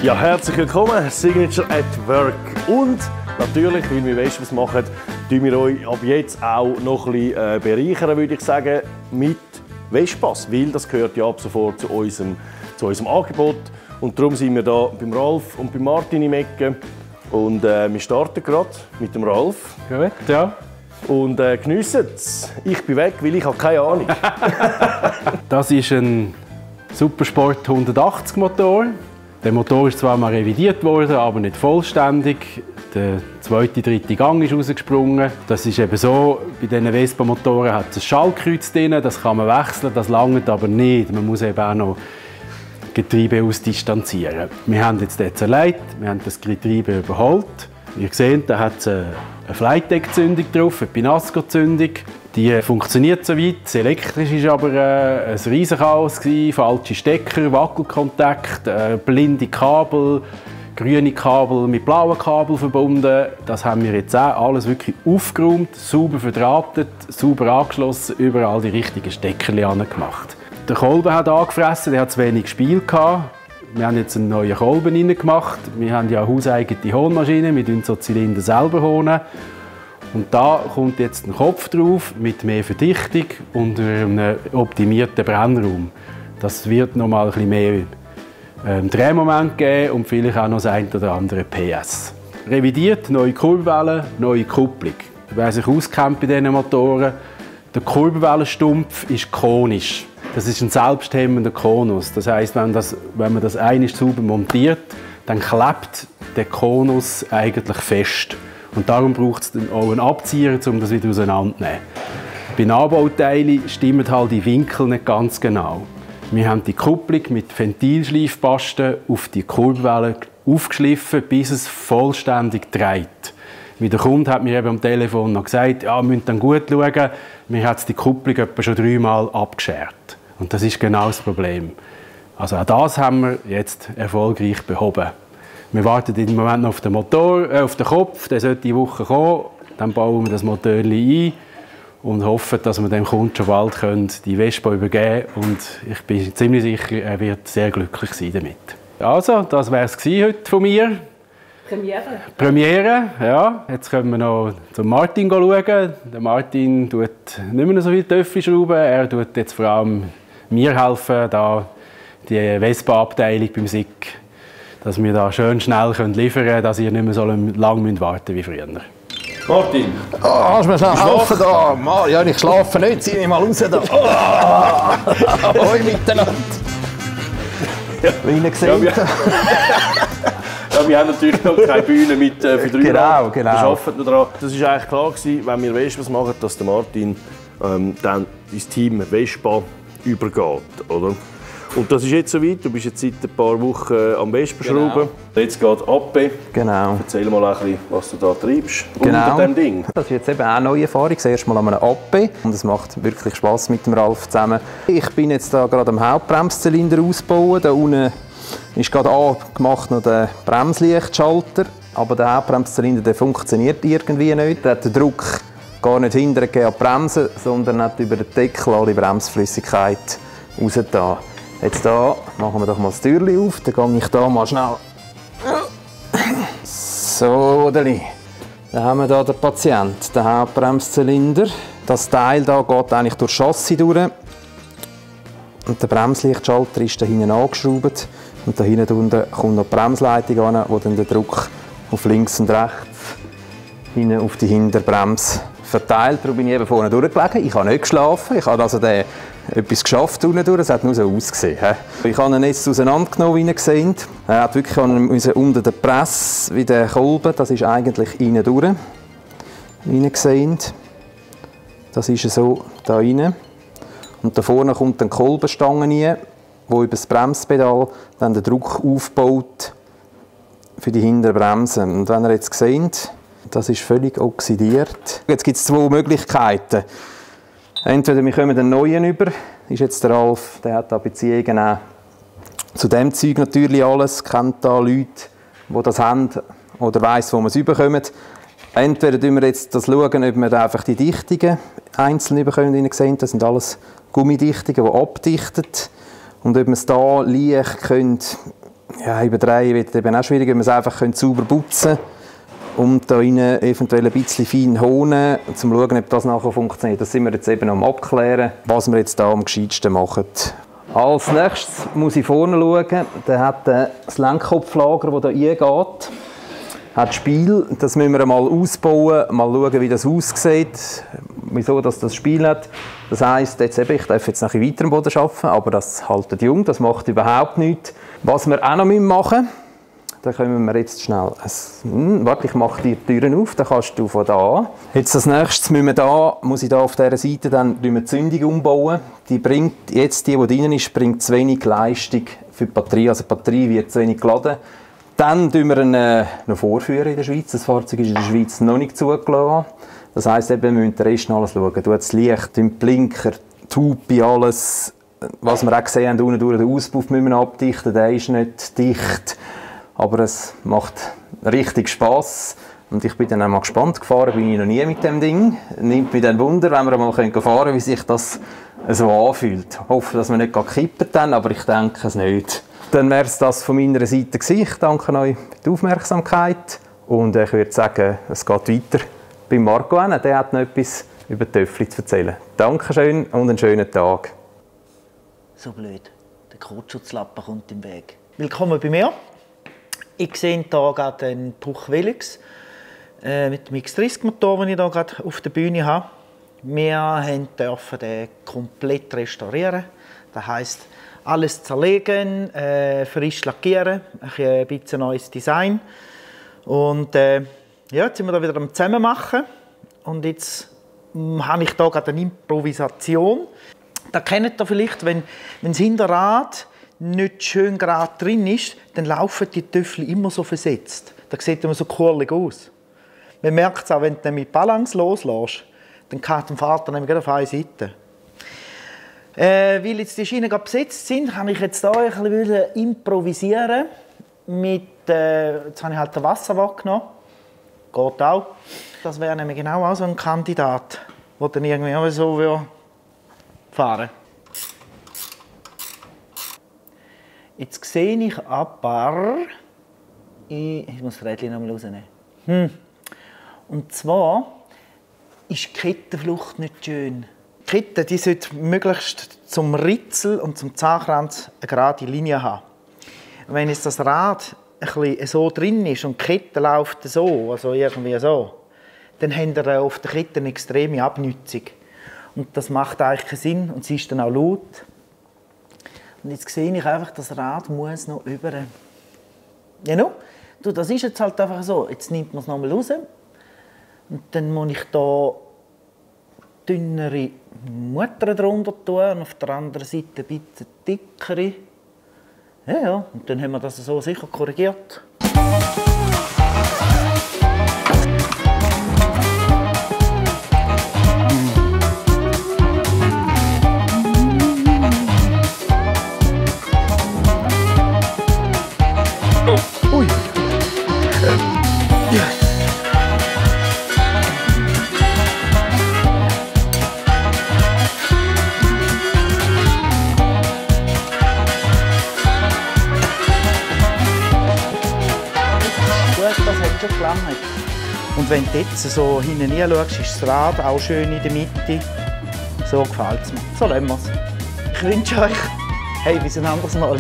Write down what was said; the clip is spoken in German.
Ja, herzlich willkommen, Signature at Work. Und natürlich, weil wir Vespas machen, tun wir euch ab jetzt auch noch ein bisschen bereichern, würde ich sagen, mit Vespas. Weil das gehört ja ab sofort zu unserem Angebot. Und darum sind wir hier beim Ralf und bei Martin im Ecken. Und wir starten gerade mit dem Ralf. Gut, ja. Und geniessen es. Ich bin weg, weil ich habe keine Ahnung. Das ist ein Supersport 180 Motor. Der Motor ist zwar mal revidiert worden, aber nicht vollständig. Der zweite, dritte Gang ist rausgesprungen. Das ist eben so, bei diesen Vespa-Motoren hat es ein Schaltkreuz drin, das kann man wechseln, das langt aber nicht. Man muss eben auch noch Getriebe ausdistanzieren. Wir haben jetzt den zerlegt, wir haben das Getriebe überholt. Ihr seht, da hat es eine Flightdeck-Zündung drauf, eine Pinasco-Zündung. Die funktioniert soweit. Das Elektrische war aber ein Riesenchaos. Falsche Stecker, Wackelkontakt, blinde Kabel, grüne Kabel mit blauen Kabel verbunden. Das haben wir jetzt auch alles wirklich aufgeräumt, sauber verdrahtet, sauber angeschlossen, überall die richtigen Steckerli gemacht. Der Kolben hat angefressen, der hat zu wenig Spiel gehabt. Wir haben jetzt einen neuen Kolben reingemacht. Wir haben ja eine hauseigene Hohnmaschine, wir honen so Zylinder selber hohnen. Und da kommt jetzt ein Kopf drauf mit mehr Verdichtung und einem optimierten Brennraum. Das wird noch mal ein bisschen mehr Drehmoment geben und vielleicht auch noch das ein oder andere PS. Revidiert, neue Kurbelwellen, neue Kupplung. Wer sich auskennt bei diesen Motoren, der Kurbelwellenstumpf ist konisch. Das ist ein selbsthemmender Konus. Das heisst, wenn man das einmal sauber montiert, dann klebt der Konus eigentlich fest. Und darum braucht es dann auch einen Abzieher, um das wieder auseinanderzunehmen. Bei Nachbauteilen stimmen halt die Winkel nicht ganz genau. Wir haben die Kupplung mit Ventilschleifpasten auf die Kurbelwelle aufgeschliffen, bis es vollständig dreht. Wie der Kunde hat mir eben am Telefon noch gesagt, ja, wir müssen dann gut schauen. Wir haben die Kupplung etwa schon 3-mal abgeschert. Und das ist genau das Problem. Also auch das haben wir jetzt erfolgreich behoben. Wir warten im Moment noch auf den Motor, auf den Kopf, der sollte diese Woche kommen. Dann bauen wir das Motor ein und hoffen, dass wir dem Kunden schon bald die Vespa übergeben können. Und ich bin ziemlich sicher, er wird sehr glücklich sein damit. Also, das wäre es heute von mir. Premiere, ja. Jetzt können wir noch zum Martin schauen. Der Martin tut nicht mehr so viel Töpfe schrauben. Er tut jetzt vor allem mir helfen, da die Vespa-Abteilung beim SICK, dass wir da schön schnell liefern können, dass ihr nicht mehr so lange warten müsst wie früher. Martin! Kannst du mir schnell helfen da? Ja, ich schlafe nicht, zieh mich mal raus da. Hoi miteinander! Ja. Wie ihr seht. Ja, wir haben natürlich noch keine Bühne mit für 3 Genau. Wir arbeiten daran. Das war eigentlich klar gewesen, wenn wir Vespas machen, dass der Martin dann ins Team Vespa übergeht, oder? Und das ist jetzt soweit. Du bist jetzt seit ein paar Wochen am Vespa-Schrauben. Genau. Jetzt geht ab. Genau. Erzähl mal ein bisschen, was du da treibst genau. unter dem Ding. Das ist jetzt eben auch eine neue Erfahrung. Das erste Mal an einem AP. Und es macht wirklich Spass mit dem Ralf zusammen. Ich bin jetzt da gerade am Hauptbremszylinder ausbauen. Da unten ist gerade angemacht noch der Bremslichtschalter. Aber der Hauptbremszylinder der funktioniert irgendwie nicht. Der hat den Druck gar nicht hintergegeben an die Bremse, sondern hat über den Deckel alle Bremsflüssigkeit rausgetan. Jetzt da machen wir doch mal das Türchen auf. Dann gehe ich da mal schnell. So, dann haben wir hier den Patient, den Hauptbremszylinder. Das Teil hier geht eigentlich durch das Chassis durch. Und der Bremslichtschalter ist da hinten angeschraubt. Und da hinten kommt noch die Bremsleitung an, die dann den Druck auf links und rechts hinten auf die Hinterbremse verteilt. Darum bin ich eben vorne durchgelegen. Ich habe nicht geschlafen. Ich habe also etwas geschafft unten durch. Es hat nur so ausgesehen. Ich habe ihn jetzt auseinandergenommen, wie ihr seht. Er hat wirklich unter der Presse, wie der Kolben, das ist eigentlich innen durch. Wie ihr seht. Das ist so da rein. Und da vorne kommt eine Kolbenstange rein, die über das Bremspedal dann den Druck aufbaut für die Hinterbremse. Und wenn ihr jetzt seht, das ist völlig oxidiert. Jetzt gibt es 2 Möglichkeiten. Entweder wir kommen einen neuen über, ist jetzt der Ralf, der hat da Beziehungen auch zu dem Zeug natürlich alles, kennt da Leute, die das haben oder weiss, wo wir es überkommen. Entweder schauen wir jetzt ob wir da einfach die Dichtungen einzeln überkommen, wie ihr seht, das sind alles Gummidichtungen, die abdichten. Und ob wir es da leicht können Ja, überdrehen wird eben auch schwierig, wenn wir es einfach sauber putzen können und da rein eventuell ein bisschen fein honen, um zu schauen, ob das nachher funktioniert. Das sind wir jetzt eben am Abklären, was wir jetzt hier am gescheitsten machen. Als nächstes muss ich vorne schauen. Der hat das Lenkkopflager, das hier eingeht. Hat Spiel. Das müssen wir mal ausbauen, mal schauen, wie das aussieht, wieso das Spiel hat. Das heisst, ich darf jetzt noch ein bisschen weiter am Boden arbeiten, aber das haltet jung, das macht überhaupt nichts. Was wir auch noch machen müssen, da können wir jetzt schnell... Warte, ich mache die Türen auf, dann kannst du von da an. Jetzt als nächstes muss ich da auf dieser Seite dann die Zündung umbauen. Die bringt jetzt, die drin ist, bringt zu wenig Leistung für die Batterie. Also die Batterie wird zu wenig geladen. Dann führen wir ihn noch vorführen in der Schweiz. Das Fahrzeug ist in der Schweiz noch nicht zugelassen. Das heisst, wir müssen den Rest alles schauen. Das Licht, den Blinker, die Hupe, alles, was wir auch gesehen haben, unten durch den Auspuff müssen wir abdichten. Der ist nicht dicht. Aber es macht richtig Spass. Und ich bin dann auch mal gespannt. Gefahren bin ich noch nie mit dem Ding. Nimmt mich dann Wunder, wenn wir mal fahren können, wie sich das so anfühlt. Ich hoffe, dass wir nicht kippen dann, aber ich denke es nicht. Dann wäre es das von meiner Seite gewesen. Ich danke euch für die Aufmerksamkeit und ich würde sagen, es geht weiter bei Marco. Der hat noch etwas über die Töffel zu erzählen. Dankeschön und einen schönen Tag. So blöd, der Kurzschutzlappen kommt im Weg. Willkommen bei mir. Ich sehe hier gerade einen Puch Velux mit dem X30-Motor, den ich hier gerade auf der Bühne habe. Wir dürfen den komplett restaurieren. Das heisst, alles zerlegen, frisch lackieren, ein bisschen neues Design. Und ja, jetzt sind wir da wieder am Zusammenmachen. Und jetzt habe ich hier gerade eine Improvisation. Da kennt ihr vielleicht, wenn das Hinterrad nicht schön gerade drin ist, dann laufen die Töffel immer so versetzt. Das sieht immer so kurlig aus. Man merkt es auch, wenn du mit Balance loslässt, dann kann der Vater nämlich auf eine Seite. Weil jetzt die Schienen gerade besetzt sind, kann ich jetzt hier ein bisschen improvisieren. Jetzt habe ich halt den Wasserwatt genommen. Geht auch. Das wäre nämlich genau auch so ein Kandidat, der dann irgendwie auch so fahren würde. Jetzt sehe ich aber... Ich muss das Rädchen noch mal rausnehmen. Und zwar ist die Kettenflucht nicht schön. Die Kette die sollte möglichst zum Ritzel und zum Zahnkranz eine gerade Linie haben. Wenn jetzt das Rad ein bisschen so drin ist und die Kette läuft so, also irgendwie so, dann habt ihr auf der Kette eine extreme Abnützung. Und das macht eigentlich keinen Sinn und sie ist dann auch laut. Und jetzt sehe ich einfach, das Rad muss noch über. Ja, du, das ist jetzt halt einfach so. Jetzt nimmt man es nochmal raus. Und dann muss ich hier dünnere Mutter drunter tun und auf der anderen Seite ein bisschen dickere. Ja, und dann haben wir das so sicher korrigiert. Ui. Ja. Das hat schon gelangt. Und wenn du jetzt so hinten hinschaust, ist das Rad auch schön in der Mitte. So gefällt es mir. So lassen wir es. Ich wünsche euch, hey, bis ein anderes Mal.